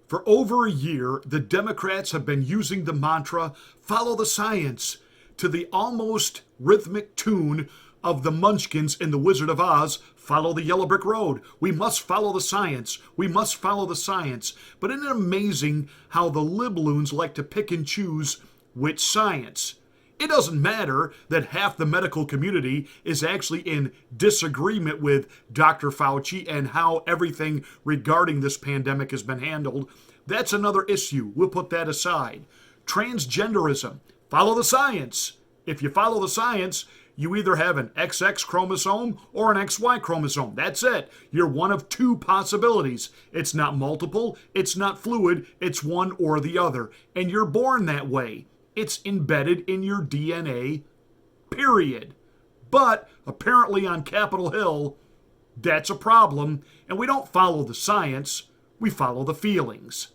For over a year, the Democrats have been using the mantra, follow the science, to the almost rhythmic tune of the Munchkins in The Wizard of Oz, follow the yellow brick road. We must follow the science. We must follow the science. But isn't it amazing how the libloons like to pick and choose which science? It doesn't matter that half the medical community is actually in disagreement with Dr. Fauci and how everything regarding this pandemic has been handled. That's another issue. We'll put that aside. Transgenderism. Follow the science. If you follow the science, you either have an XX chromosome or an XY chromosome. That's it. You're one of two possibilities. It's not multiple. It's not fluid. It's one or the other. And you're born that way. It's embedded in your DNA, period. But apparently on Capitol Hill, that's a problem, and we don't follow the science, we follow the feelings.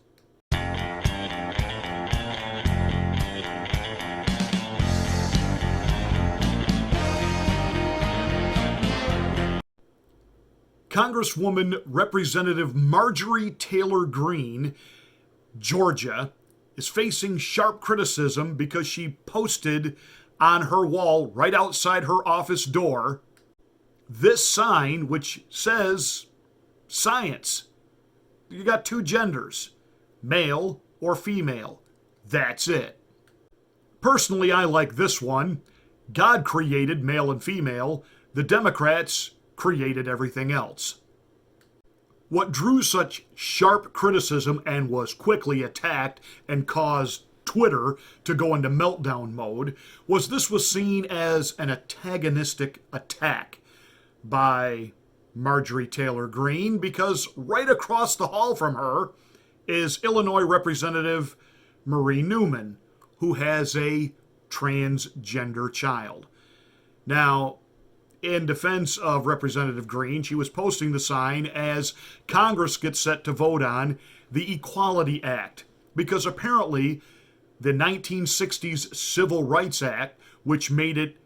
Congresswoman Representative Marjorie Taylor Greene, Georgia, is facing sharp criticism because she posted on her wall right outside her office door this sign which says science. You got two genders, male or female. That's it. Personally, I like this one. God created male and female. The Democrats created everything else. What drew such sharp criticism and was quickly attacked and caused Twitter to go into meltdown mode was this was seen as an antagonistic attack by Marjorie Taylor Greene, because right across the hall from her is Illinois Representative Marie Newman, who has a transgender child. Now, in defense of Representative Greene, she was posting the sign as Congress gets set to vote on the Equality Act, because apparently the 1960s Civil Rights Act, which made it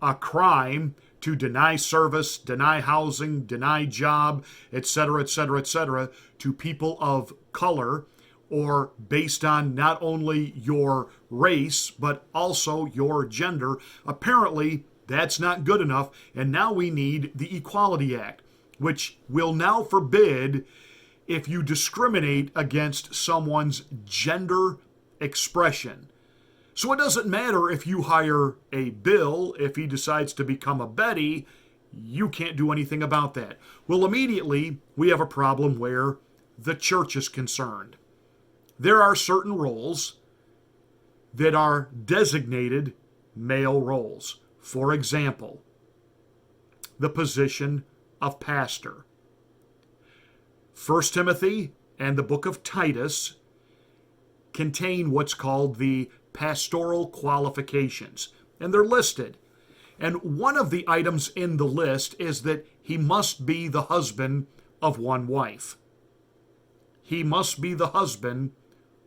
a crime to deny service, deny housing, deny job, etc., etc., etc., to people of color, or based on not only your race, but also your gender, apparently that's not good enough, and now we need the Equality Act, which will now forbid if you discriminate against someone's gender expression. So it doesn't matter if you hire a Bill, if he decides to become a Betty, you can't do anything about that. Well, immediately we have a problem where the church is concerned. There are certain roles that are designated male roles. For example, the position of pastor. 1 Timothy and the book of Titus contain what's called the pastoral qualifications, and they're listed. And one of the items in the list is that he must be the husband of one wife. He must be the husband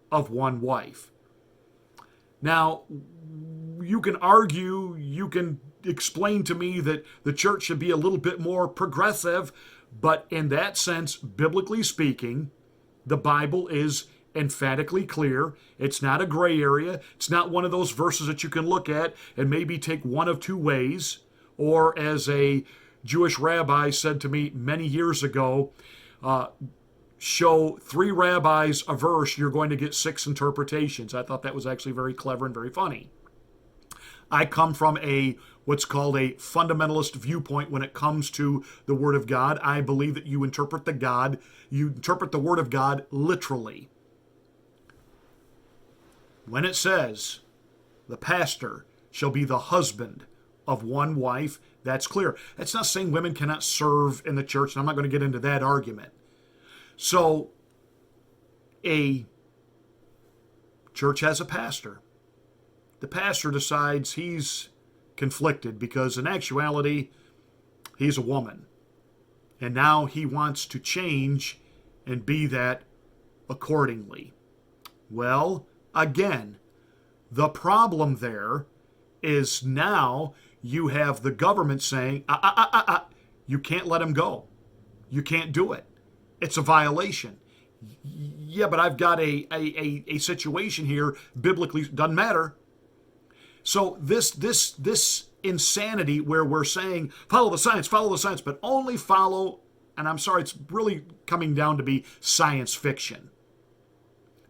of one wife. Now, you can argue, you can explain to me that the church should be a little bit more progressive, but in that sense, biblically speaking, the Bible is emphatically clear. It's not a gray area. It's not one of those verses that you can look at and maybe take one of two ways, or as a Jewish rabbi said to me many years ago, show three rabbis a verse, you're going to get six interpretations. I thought that was actually very clever and very funny. I come from what's called a fundamentalist viewpoint when it comes to the Word of God. I believe that you interpret the Word of God literally. When it says the pastor shall be the husband of one wife, that's clear. That's not saying women cannot serve in the church, and I'm not going to get into that argument. So, a church has a pastor. The pastor decides he's conflicted because in actuality, he's a woman. And now he wants to change and be that accordingly. Well, again, the problem there is now you have the government saying, you can't let him go. You can't do it. It's a violation. yeah, but I've got a situation here, biblically, doesn't matter. So this insanity where we're saying, follow the science, but only follow, and I'm sorry, it's really coming down to be science fiction.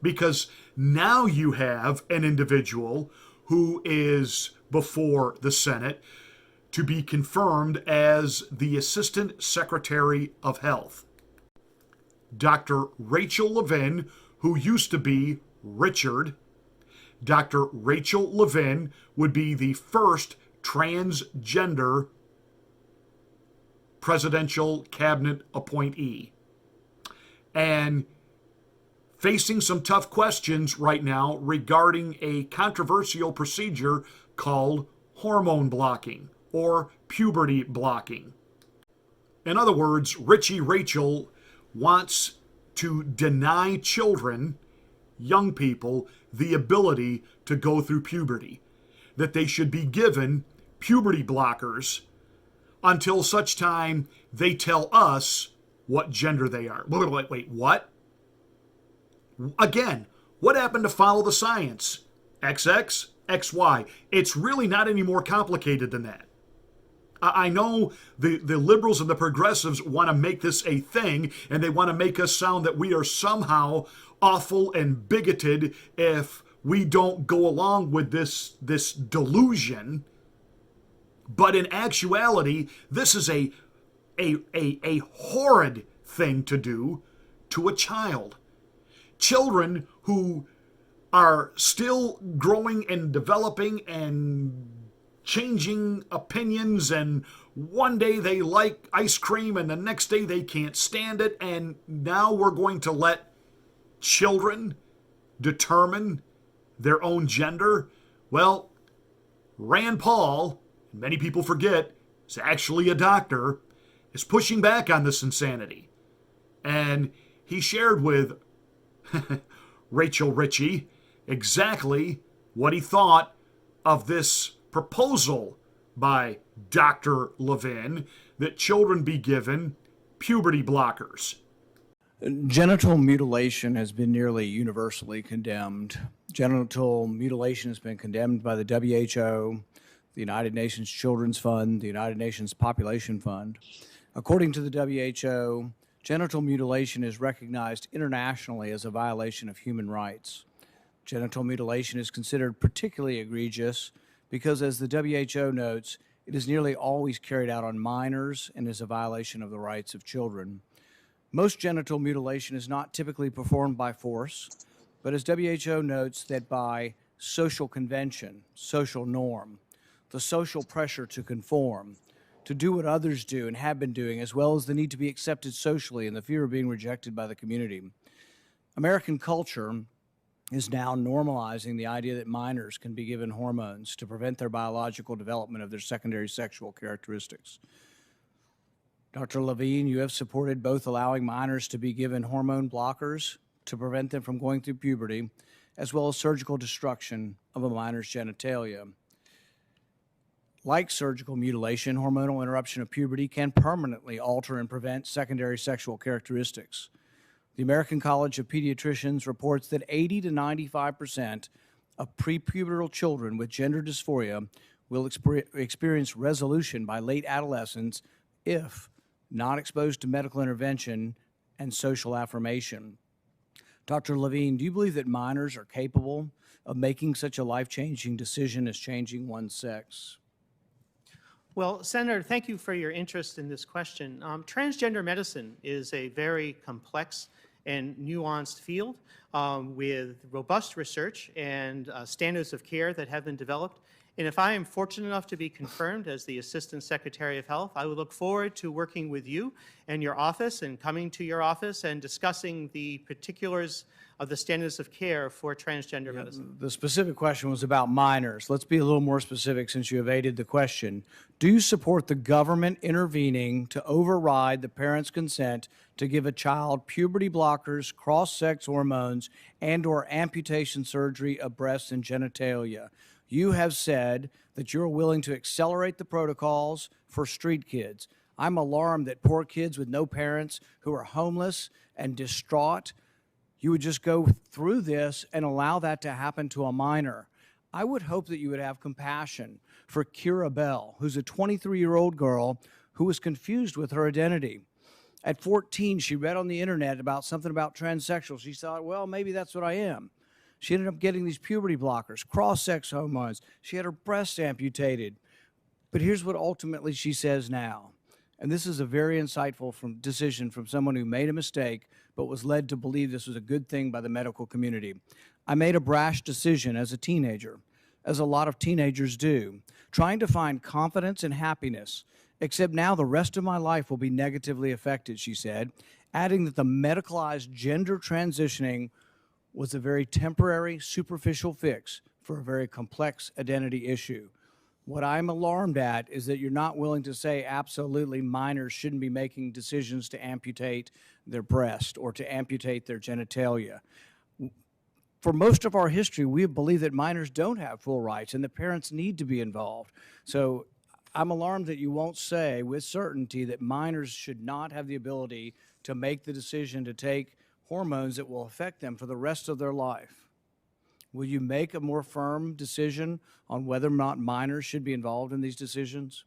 Because now you have an individual who is before the Senate to be confirmed as the Assistant Secretary of Health. Dr. Rachel Levine, who used to be Richard. Dr. Rachel Levine would be the first transgender presidential cabinet appointee. And facing some tough questions right now regarding a controversial procedure called hormone blocking or puberty blocking. In other words, Rachel wants to deny children, young people, the ability to go through puberty, that they should be given puberty blockers until such time they tell us what gender they are. Wait, what? Again, what happened to follow the science? XX, XY. It's really not any more complicated than that. I know the liberals and the progressives want to make this a thing, and they want to make us sound that we are somehow awful and bigoted if we don't go along with this delusion. But in actuality, this is a horrid thing to do to a child. Children who are still growing and developing and changing opinions, and one day they like ice cream and the next day they can't stand it, and now we're going to let children determine their own gender. Well, Rand Paul, many people forget, is actually a doctor, is pushing back on this insanity. And he shared with Rachel Ritchie exactly what he thought of this proposal by Dr. Levine that children be given puberty blockers. Genital mutilation has been nearly universally condemned. Genital mutilation has been condemned by the WHO, the United Nations Children's Fund, the United Nations Population Fund. According to the WHO, genital mutilation is recognized internationally as a violation of human rights. Genital mutilation is considered particularly egregious because, as the WHO notes, it is nearly always carried out on minors and is a violation of the rights of children. Most genital mutilation is not typically performed by force, but as WHO notes, that by social convention, social norm, the social pressure to conform, to do what others do and have been doing, as well as the need to be accepted socially and the fear of being rejected by the community. American culture is now normalizing the idea that minors can be given hormones to prevent their biological development of their secondary sexual characteristics. Dr. Levine, you have supported both allowing minors to be given hormone blockers to prevent them from going through puberty, as well as surgical destruction of a minor's genitalia. Like surgical mutilation, hormonal interruption of puberty can permanently alter and prevent secondary sexual characteristics. The American College of Pediatricians reports that 80 to 95% of prepubertal children with gender dysphoria will experience resolution by late adolescence if not exposed to medical intervention and social affirmation. Dr. Levine, do you believe that minors are capable of making such a life-changing decision as changing one's sex? Well, Senator, thank you for your interest in this question. Transgender medicine is a very complex and nuanced field with robust research and standards of care that have been developed. And if I am fortunate enough to be confirmed as the Assistant Secretary of Health, I would look forward to working with you and your office and coming to your office and discussing the particulars of the standards of care for transgender medicine. The specific question was about minors. Let's be a little more specific since you evaded the question. Do you support the government intervening to override the parent's consent to give a child puberty blockers, cross-sex hormones, and/or amputation surgery of breasts and genitalia? You have said that you're willing to accelerate the protocols for street kids. I'm alarmed that poor kids with no parents who are homeless and distraught you would just go through this and allow that to happen to a minor. I would hope that you would have compassion for Kira Bell, who's a 23-year-old girl who was confused with her identity. At 14, she read on the internet about something about transsexual. She thought, well, maybe that's what I am. She ended up getting these puberty blockers, cross-sex hormones. She had her breasts amputated. But here's what ultimately she says now. And this is a very insightful decision from someone who made a mistake but was led to believe this was a good thing by the medical community. I made a brash decision as a teenager, as a lot of teenagers do, trying to find confidence and happiness, except now the rest of my life will be negatively affected, she said, adding that the medicalized gender transitioning was a very temporary, superficial fix for a very complex identity issue. What I'm alarmed at is that you're not willing to say absolutely minors shouldn't be making decisions to amputate their breast or to amputate their genitalia. For most of our history, we have believed that minors don't have full rights and the parents need to be involved. So I'm alarmed that you won't say with certainty that minors should not have the ability to make the decision to take hormones that will affect them for the rest of their life. Will you make a more firm decision on whether or not minors should be involved in these decisions?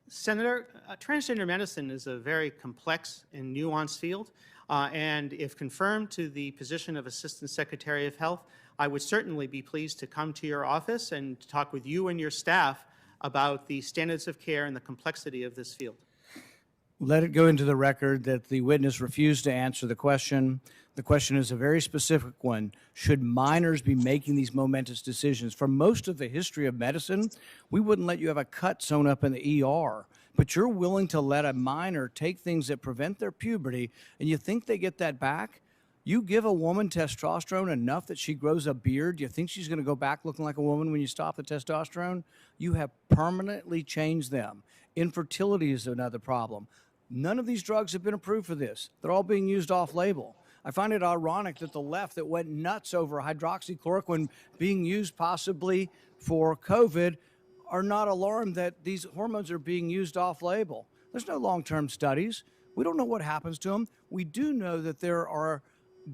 Senator, transgender medicine is a very complex and nuanced field, and if confirmed to the position of Assistant Secretary of Health, I would certainly be pleased to come to your office and talk with you and your staff about the standards of care and the complexity of this field. Let it go into the record that the witness refused to answer the question. The question is a very specific one. Should minors be making these momentous decisions? For most of the history of medicine, we wouldn't let you have a cut sewn up in the ER, but you're willing to let a minor take things that prevent their puberty, and you think they get that back? You give a woman testosterone enough that she grows a beard, you think she's going to go back looking like a woman when you stop the testosterone? You have permanently changed them. Infertility is another problem. None of these drugs have been approved for this. They're all being used off-label. I find it ironic that the left that went nuts over hydroxychloroquine being used possibly for COVID are not alarmed that these hormones are being used off-label. There's no long-term studies. We don't know what happens to them. We do know that there are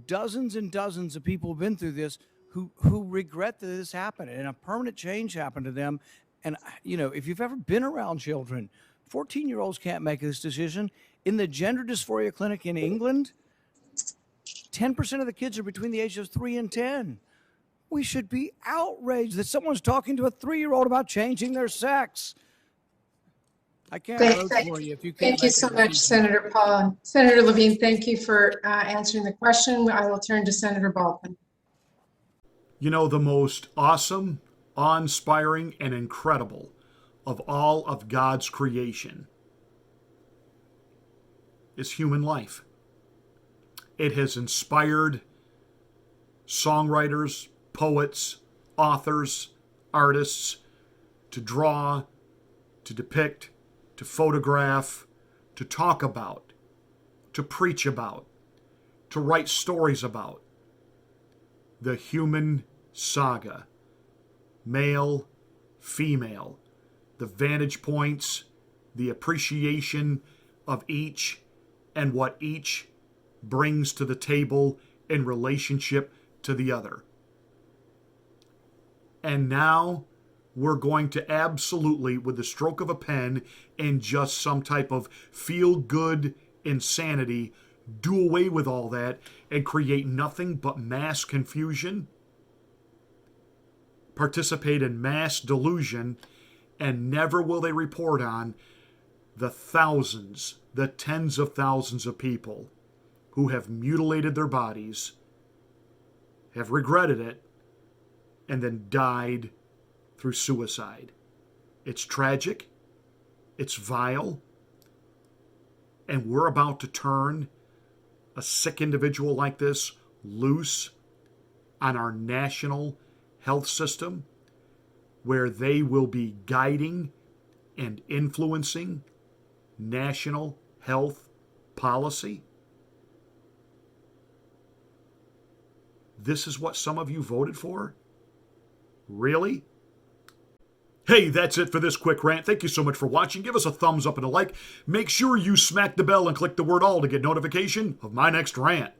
dozens and dozens of people who've been through this who regret that this happened and a permanent change happened to them. And, you know, if you've ever been around children, 14-year-olds can't make this decision. In the gender dysphoria clinic in England, 10% of the kids are between the ages of 3 and 10. We should be outraged that someone's talking to a 3-year-old about changing their sex. I can't vote for you if you can't. Thank you so much, Senator Paul. Senator Levine, thank you for answering the question. I will turn to Senator Baldwin. You know, the most awesome, awe-inspiring, and incredible of all of God's creation is human life. It has inspired songwriters, poets, authors, artists to draw, to depict, to photograph, to talk about, to preach about, to write stories about. The human saga, male, female, the vantage points, the appreciation of each and what each brings to the table in relationship to the other. And now we're going to absolutely, with the stroke of a pen and just some type of feel-good insanity, do away with all that and create nothing but mass confusion, participate in mass delusion, and never will they report on the thousands, the tens of thousands of people who have mutilated their bodies, have regretted it, and then died through suicide. It's tragic, it's vile, and we're about to turn a sick individual like this loose on our national health system, where they will be guiding and influencing national health policy. This is what some of you voted for? Really? Hey, that's it for this quick rant. Thank you so much for watching. Give us a thumbs up and a like. Make sure you smack the bell and click the word all to get notification of my next rant.